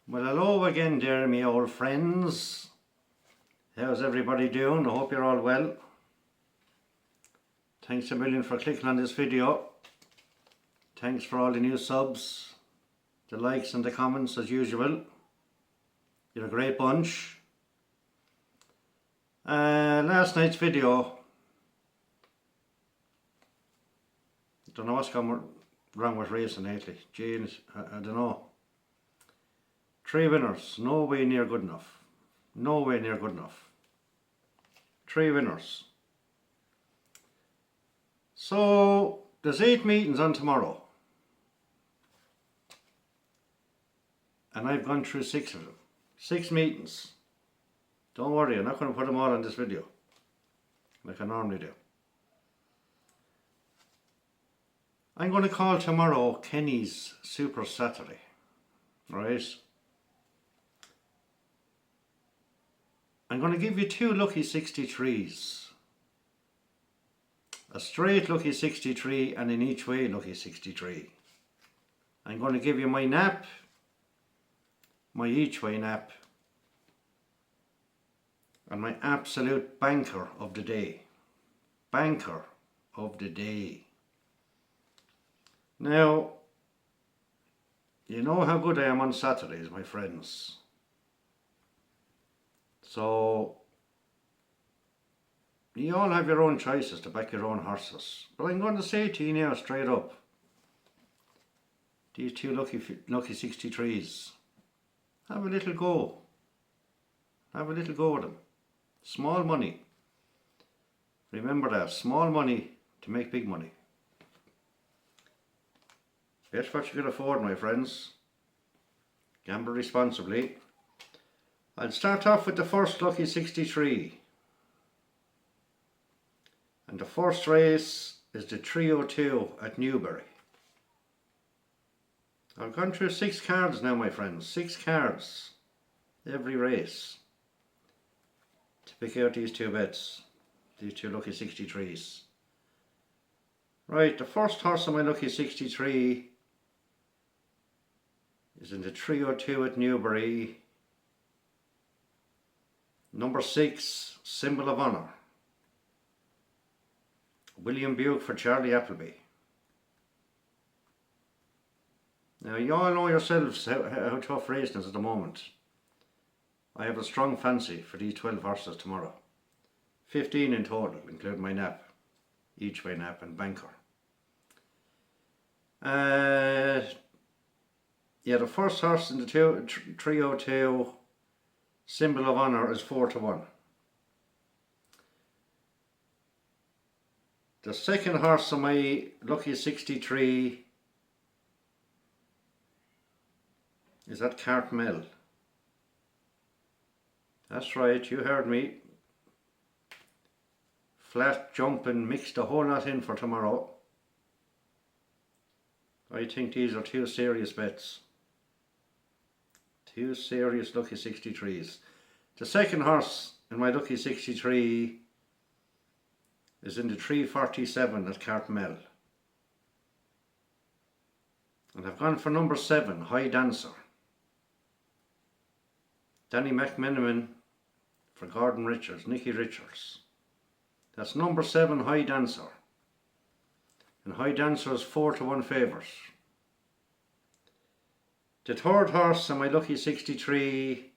Well, hello again, dear me old friends. How's everybody doing? I hope you're all well. Thanks a million for clicking on this video. Thanks for all the new subs, the likes and the comments as usual. You're a great bunch. Last night's video, don't know what's gone wrong with racing lately. Jeez, I don't know. 3 winners, no way near good enough. No way near good enough. 3 winners. So there's 8 meetings on tomorrow. And I've gone through 6 of them. 6 meetings. Don't worry, I'm not going to put them all on this video, like I normally do. I'm going to call tomorrow KENNYS Super Saturday, right? I'm going to give you 2 lucky 63s. A straight lucky 63 and an each way lucky 63. I'm going to give you my nap, my each way nap, and my absolute banker of the day. Banker of the day. Now, you know how good I am on Saturdays, my friends. So, you all have your own choices to back your own horses. But I'm going to say to you now straight up, these 2 lucky 63s, have a little go. Have a little go with them. Small money. Remember that, small money to make big money. Bet what you can afford, my friends. Gamble responsibly. I'll start off with the first lucky 63. And the first race is the 302 at Newbury. I've gone through 6 cards now, my friends. 6 cards every race to pick out these 2 bets, these 2 lucky 63s. Right, the first horse on my lucky 63 is in the 302 at Newbury. Number 6, Symbol of Honour. William Buick for Charlie Appleby. Now you all know yourselves how tough racing is at the moment. I have a strong fancy for these 12 horses tomorrow. 15 in total, including my nap, each way nap and banker. Yeah, the first horse in the 302 Symbol of Honour is 4-1. The second horse on my lucky 63 is at Cartmel. That's right, you heard me. Flat jumping, mixed a whole lot in for tomorrow. I think these are 2 serious bets. 2 serious lucky 63s. The second horse in my lucky 63 is in the 347 at Cartmel. And I've gone for number 7, High Dancer. Danny McMenamin for Gordon Richards, Nicky Richards. That's number 7, High Dancer. And High Dancer is 4-1 favourite. The third horse on my lucky 63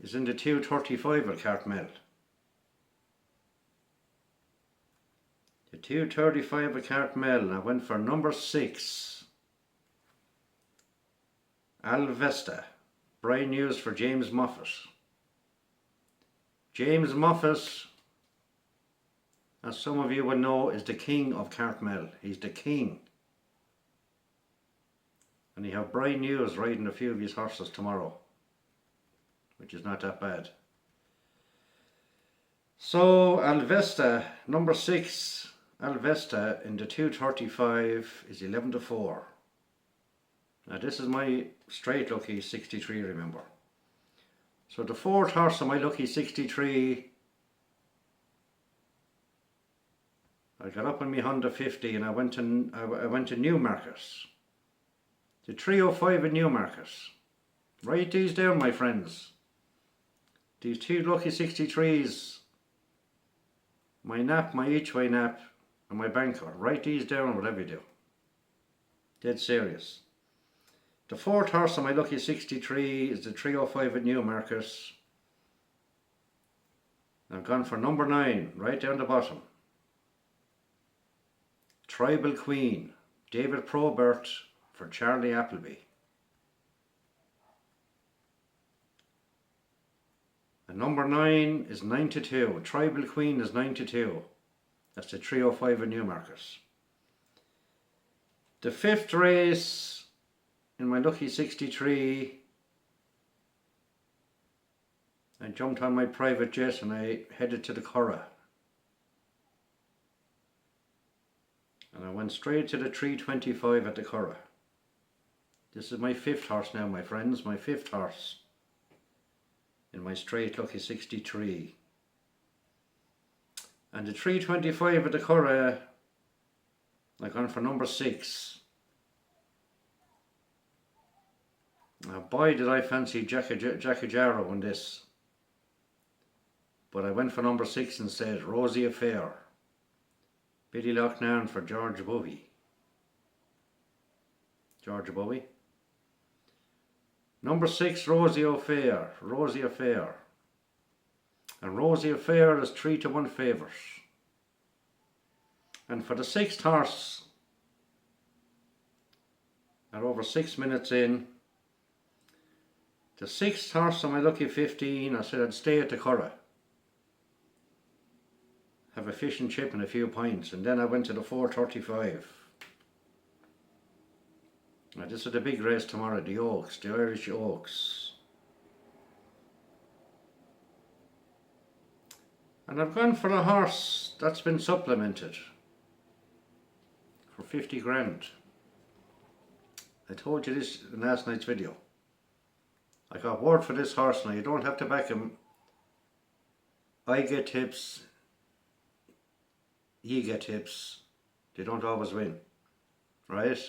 is in the 235 at Cartmel. The 235 at Cartmel, and I went for number 6, Alvesta. Bright news for James Moffat. James Moffat, as some of you will know, is the king of Cartmel. He's the king. And he have bright news riding a few of his horses tomorrow, which is not that bad. So Alvesta, number 6, Alvesta in the 235 is 11-4. Now this is my straight lucky 63, remember. So the fourth horse on my lucky 63, I got up on my Honda 50 and I went to Newmarket. The 305 at Newmarket. Write these down, my friends. These two lucky 63s. My nap, my each way nap, and my banker. Write these down, whatever you do. Dead serious. The fourth horse on my lucky 63 is the 305 at Newmarket. I've gone for number 9, right down the bottom. Tribal Queen, David Probert for Charlie Appleby. And number 9 is 92. Tribal Queen is 92. That's the 305 at Newmarket. The fifth race in my lucky 63, I jumped on my private jet and I headed to the Curragh. And I went straight to the 325 at the Curragh. This is my fifth horse now, my friends, my fifth horse in my straight lucky 63. And the 325 at the Curragh, I've gone for number 6. Now boy did I fancy Jackie Jarrow on this. But I went for number 6 instead, Rosie Affair. Billy Loughnane for George Bowie. George Bowie. Number 6, Rosie Affair. Rosie Affair. And Rosie Affair is 3-1 favourite. And for the 6th horse, at over 6 minutes in, the 6th horse on my lucky 15, I said I'd stay at the Curragh. Have a fish and chip and a few pints, and then I went to the 435. Now this is the big race tomorrow, the Oaks, the Irish Oaks. And I've gone for a horse that's been supplemented for 50 grand. I told you this in last night's video. I got word for this horse now, you don't have to back him. I get tips, you get tips, they don't always win, right?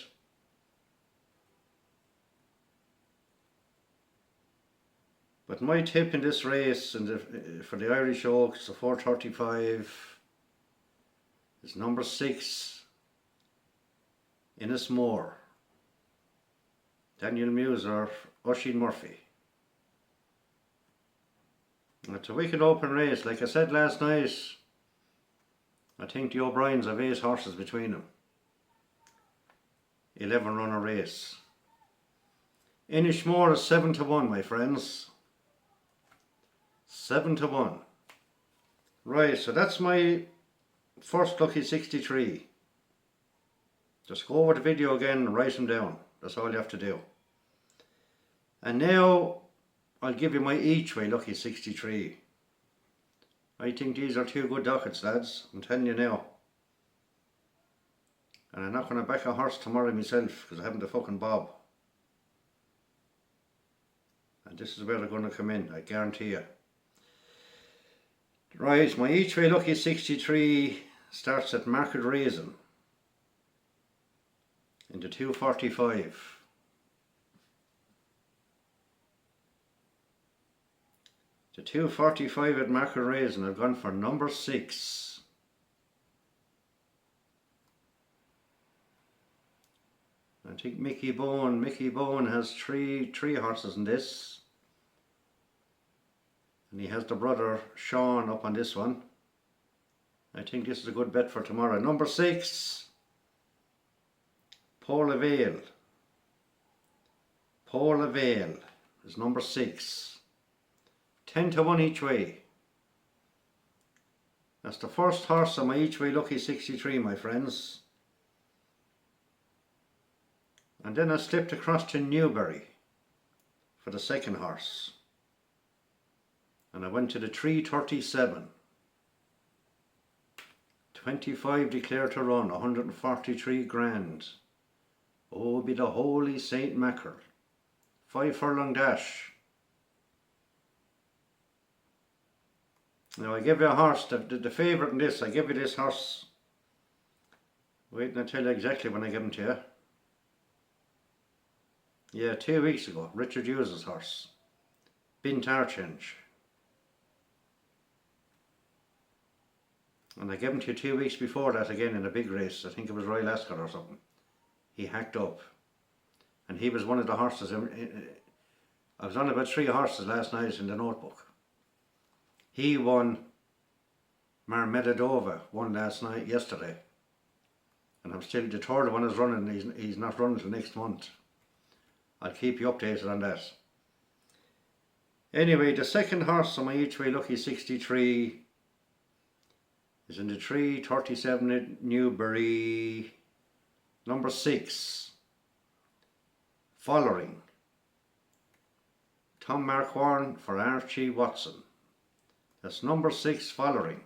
But my tip in this race for the Irish Oaks, the 435, is number 6, Innismore. Daniel Muser, Oisin Murphy. It's a wicked open race. Like I said last night, I think the O'Briens have 8 horses between them. 11 runner race. Innismore is 7-1, my friends. 7-1. Right, so that's my first lucky 63. Just go over the video again and write them down. That's all you have to do. And now I'll give you my each way lucky 63. I think these are 2 good dockets, lads. I'm telling you now. And I'm not going to back a horse tomorrow myself because I haven't the fucking bob. And this is where they're going to come in, I guarantee you. Right, my each way lucky 63 starts at Market Raisin in the 245. The 245 at Market Raisin, I've gone for number 6. I think Mickey Bone has three horses in this. And he has the brother Sean up on this one. I think this is a good bet for tomorrow. Number 6, Paula Vale. Paula Vale is number 6. 10-1 each way. That's the first horse on my each way lucky 63, my friends. And then I slipped across to Newbury for the second horse. And I went to the 337. 25 declared to run, 143 grand. Oh, be the holy Saint Mackerel. 5 furlong dash. Now I give you a horse, the favourite in this, I give you this horse. Wait and I'll tell you exactly when I give him to you. Yeah, 2 weeks ago. Richard Hughes' horse. Bint Archange. And I gave him to you 2 weeks before that again in a big race. I think it was Royal Ascot or something. He hacked up. And he was one of the horses. I was on about 3 horses last night in the notebook. He won. Marmedadova won yesterday. And I'm still, the third one is running. He's not running till next month. I'll keep you updated on that. Anyway, the second horse on my each way lucky 63 is in the 3:37 at Newbury, number 6, Following. Tom Marquardt for Archie Watson. That's number 6, Following.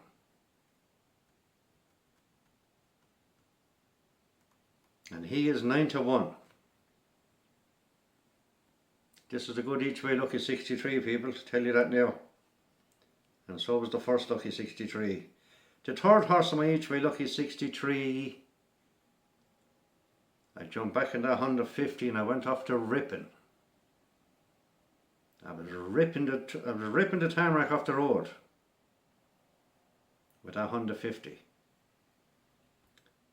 And he is 9-1. This is a good each way lucky 63, people, to tell you that now. And so was the first lucky 63. The third horse on my each way lucky 63, I jumped back in that 150 and I went off to Rippin. I was ripping the tarmac off the road with that 150.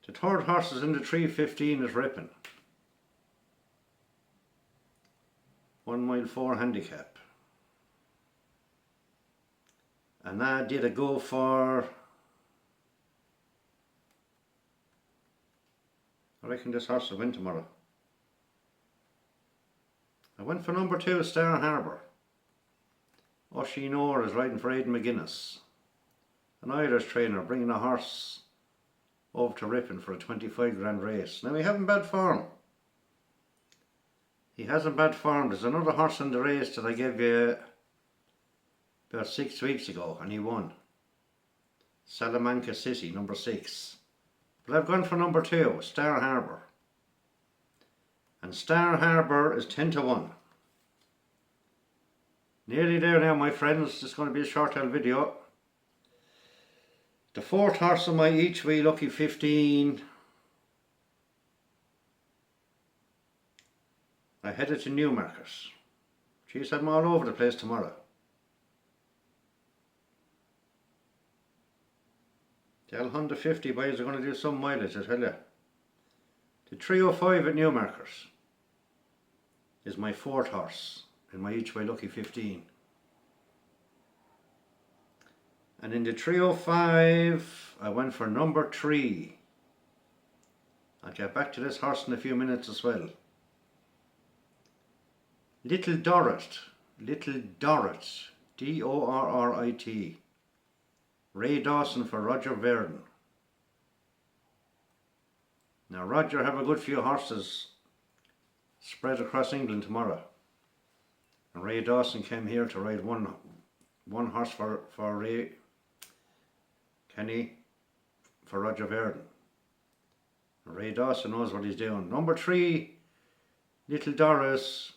The third horse is in the 3:15 is Rippin. 1 mile 4 handicap. And I did a go for, I reckon this horse will win tomorrow. I went for number 2, Star Harbour. Oisin Orr is riding for Aidan McGuinness, an Irish trainer, bringing a horse over to Rippin for a 25 grand race. Now he hasn't bad form. He hasn't bad form. There's another horse in the race that I gave you about 6 weeks ago and he won. Salamanca City, number 6. But I've gone for number 2, Star Harbour. And Star Harbour is 10-1. Nearly there now, my friends. It's going to be a short little video. The fourth horse on my each way lucky 15. I headed to Newmarket. Geez, I'm all over the place tomorrow. The Honda 50 boys are going to do some mileage, I tell you. The 305 at Newmarket is my fourth horse in my each way lucky 15. And in the 305 I went for number 3. I'll get back to this horse in a few minutes as well. Little Dorrit, D-O-R-R-I-T. Ray Dawson for Roger Verdon. Now Roger have a good few horses spread across England tomorrow. And Ray Dawson came here to ride one horse for Ray Kenny for Roger Verdon. And Ray Dawson knows what he's doing. Number 3, Little Doris,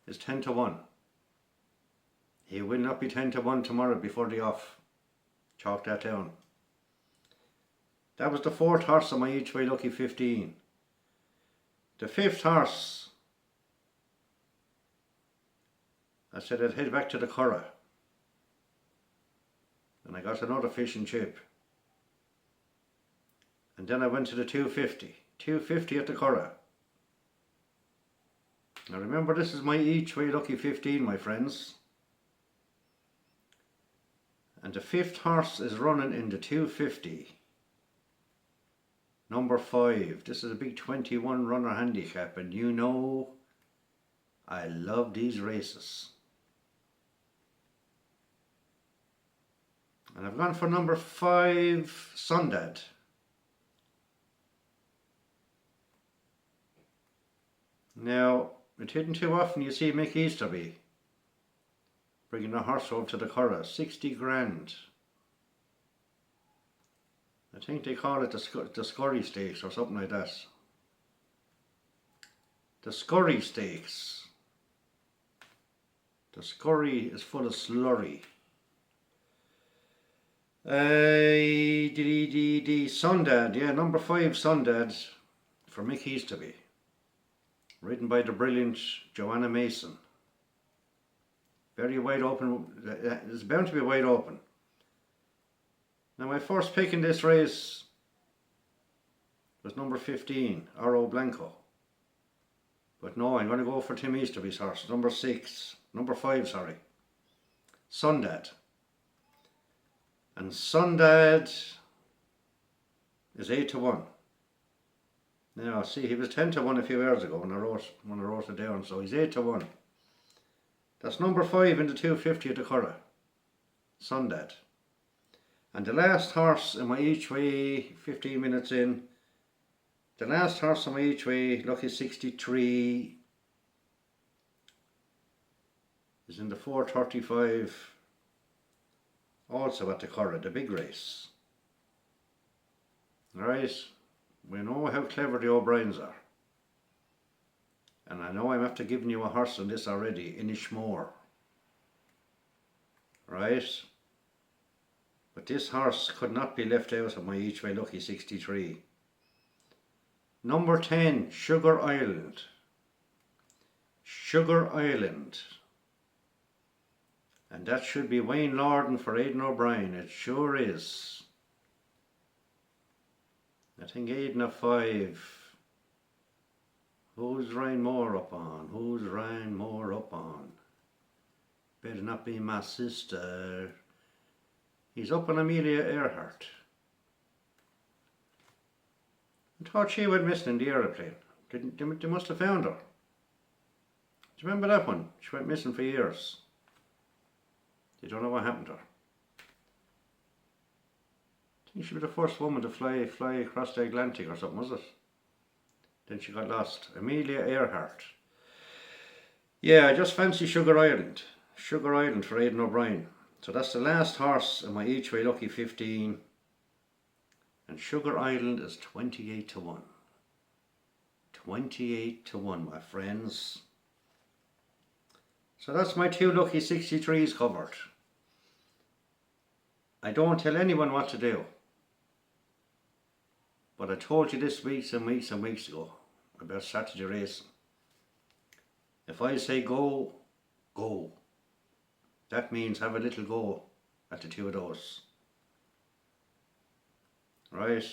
is 10-1. He will not be 10-1 tomorrow before the off. Chalk that down. That was the fourth horse on my each way lucky 15. The fifth horse, I said I'd head back to the Curragh. And I got another fish and chip. And then I went to the 250. 250 at the Curragh. Now remember, this is my each way lucky 15, my friends. And the fifth horse is running in the 250. Number 5. This is a big 21 runner handicap, and you know I love these races. And I've gone for number 5, Sundad. Now, it isn't too often you see Mick Easterby bringing a horse over to the Curragh. 60 grand. I think they call it the Scurry Stakes or something like that. The Scurry Stakes. The Scurry is full of slurry. Sundad, yeah, number 5 Sundad for Mick Easterby. ridden by the brilliant Joanna Mason. Very wide open, it's bound to be wide open. Now my first pick in this race was number 15, Oro Blanco. But no, I'm going to go for Tim Easterby's horse, number 5, sorry, Sundad. And Sundad is 8 to 1. Now see, he was 10 to 1 a few hours ago when I wrote it down, so he's 8 to 1. That's number 5 in the 250 at the Curragh, Sundad. And the last horse in my each way, 15 minutes in, the last horse in my each way, Lucky 63, is in the 4:35, also at the Curragh, the big race. Alright, we know how clever the O'Briens are. And I know I'm after giving you a horse on this already, Inishmore. Right? But this horse could not be left out of my each way Lucky 63. Number 10, Sugar Island. Sugar Island. And that should be Wayne Lorden for Aidan O'Brien. It sure is. I think Aidan a 5. Who's Ryan Moore up on? Who's Ryan Moore up on? Better not be my sister. He's up on Amelia Earhart. I thought she went missing in the aeroplane. They must have found her. Do you remember that one? She went missing for years. You don't know what happened to her. I think she was the first woman to fly across the Atlantic or something, was it? Then she got lost. Amelia Earhart. Yeah, I just fancy Sugar Island. Sugar Island for Aidan O'Brien. So that's the last horse in my each way Lucky 15. And Sugar Island is 28 to 1. 28 to 1, my friends. So that's my 2 Lucky 63s covered. I don't tell anyone what to do. But I told you this weeks and weeks and weeks ago about Saturday racing. If I say go, go. That means have a little go at the 2 of those. Right?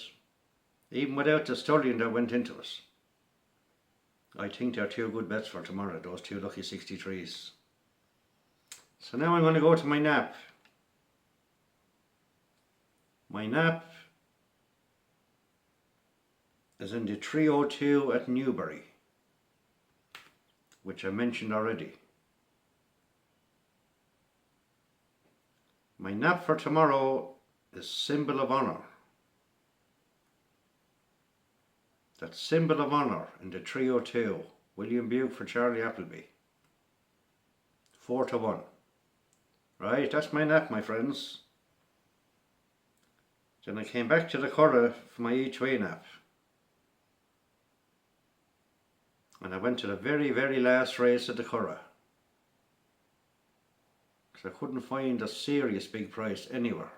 Even without the stallion that went into it. I think they're 2 good bets for tomorrow, those 2 Lucky 63s. So now I'm going to go to my nap. My nap is in the 302 at Newbury, which I mentioned already. My nap for tomorrow is Symbol of Honour. That's Symbol of Honour in the 302. William Bugh for Charlie Appleby. 4 to 1. Right, that's my nap, my friends. Then I came back to the Curragh for my each way nap. And I went to the very, very last race at the Curragh. Because I couldn't find a serious big price anywhere.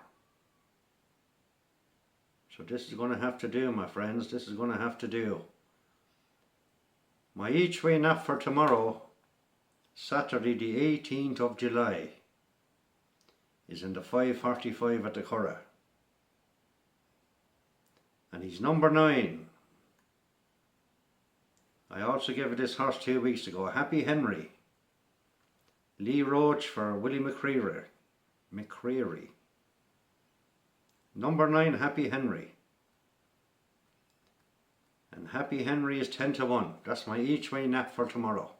So this is going to have to do, my friends. This is going to have to do. My each way nap for tomorrow, Saturday the 18th of July, is in the 5:45 at the Curragh. And he's number 9. I also gave this horse 2 weeks ago, Happy Henry. Lee Roach for Willie McCreary. Number 9, Happy Henry. And Happy Henry is 10 to 1. That's my each way nap for tomorrow.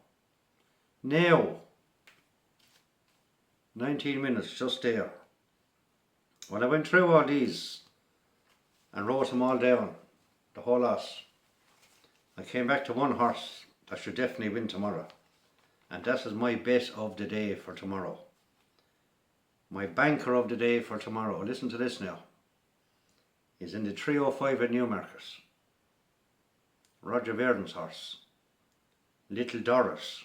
Now, 19 minutes just there. When I went through all these and wrote them all down, the whole lot, I came back to one horse that should definitely win tomorrow. And that is my bet of the day for tomorrow. My banker of the day for tomorrow, listen to this now, is in the 305 at Newmarket. Roger Verdon's horse, Little Doris.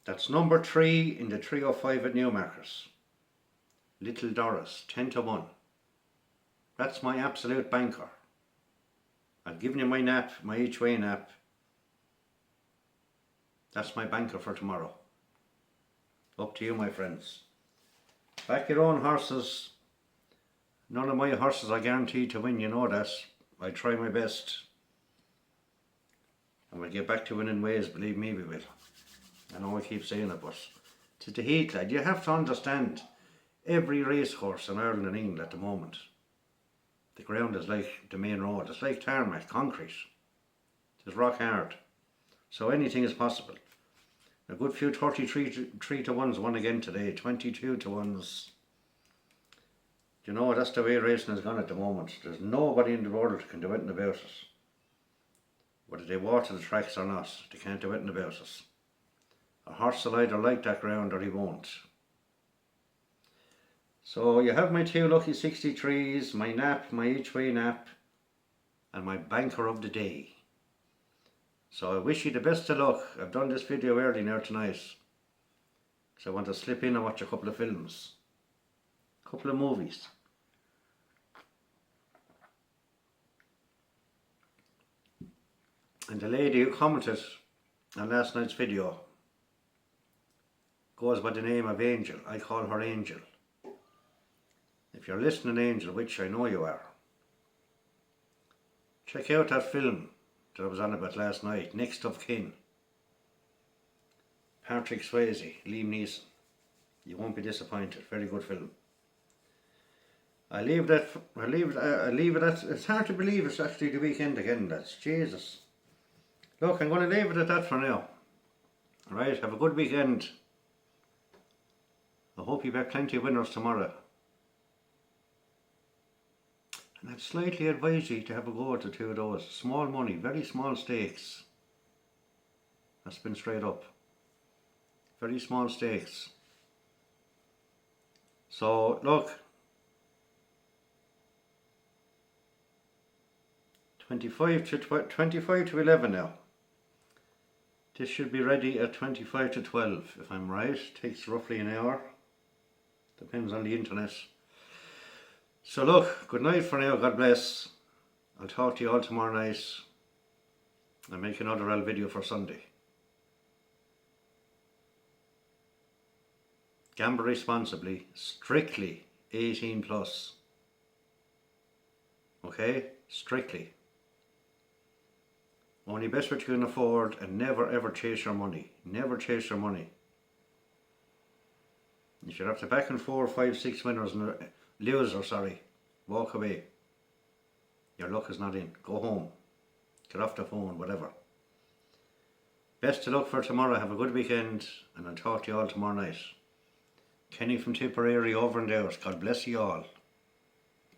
That's number 3 in the 305 at Newmarket. Little Doris, 10 to 1. That's my absolute banker. I've given you my nap, my each way nap. That's my banker for tomorrow. Up to you, my friends. Back your own horses. None of my horses are guaranteed to win, you know that. I try my best. And we'll get back to winning ways, believe me we will. I know I keep saying it, but to the heat, lad, you have to understand, every racehorse in Ireland and England at the moment, the ground is like the main road. It's like tarmac, concrete. It's rock hard. So anything is possible. A good few 33 to 1s won again today, 22 to 1s. You know, that's the way racing has gone at the moment. There's nobody in the world who can do anything about it. Whether they water the tracks or not, they can't do anything about it. A horse will either like that ground or he won't. So you have my two lucky 63s, my nap, my each way nap, and my banker of the day. So I wish you the best of luck. I've done this video early now tonight, so I want to slip in and watch a couple of films, a couple of movies. And the lady who commented on last night's video goes by the name of Angel. I call her Angel. If you're listening, Angel, which I know you are, check out that film that I was on about last night, Next of Kin. Patrick Swayze, Liam Neeson. You won't be disappointed. Very good film. I leave it at, it's hard to believe it's actually the weekend again, that's Jesus. Look, I'm going to leave it at that for now. Alright, have a good weekend. I hope you have plenty of winners tomorrow. And I'd slightly advise you to have a go at the two of those. Small money, very small stakes. That's been straight up. Very small stakes. So, look. 25 to 11 now. This should be ready at 25 to 12 if I'm right. Takes roughly an hour. Depends on the internet. So look, good night for now, God bless. I'll talk to you all tomorrow night. I'll make another video for Sunday. Gamble responsibly, strictly 18 plus. Okay, strictly. Only best what you can afford, and never ever chase your money. Never chase your money. If you're up to back and 4, 5, 6 winners and walk away. Your luck is not in. Go home. Get off the phone, whatever. Best of luck for tomorrow. Have a good weekend, and I'll talk to you all tomorrow night. Kenny from Tipperary over and out. God bless you all.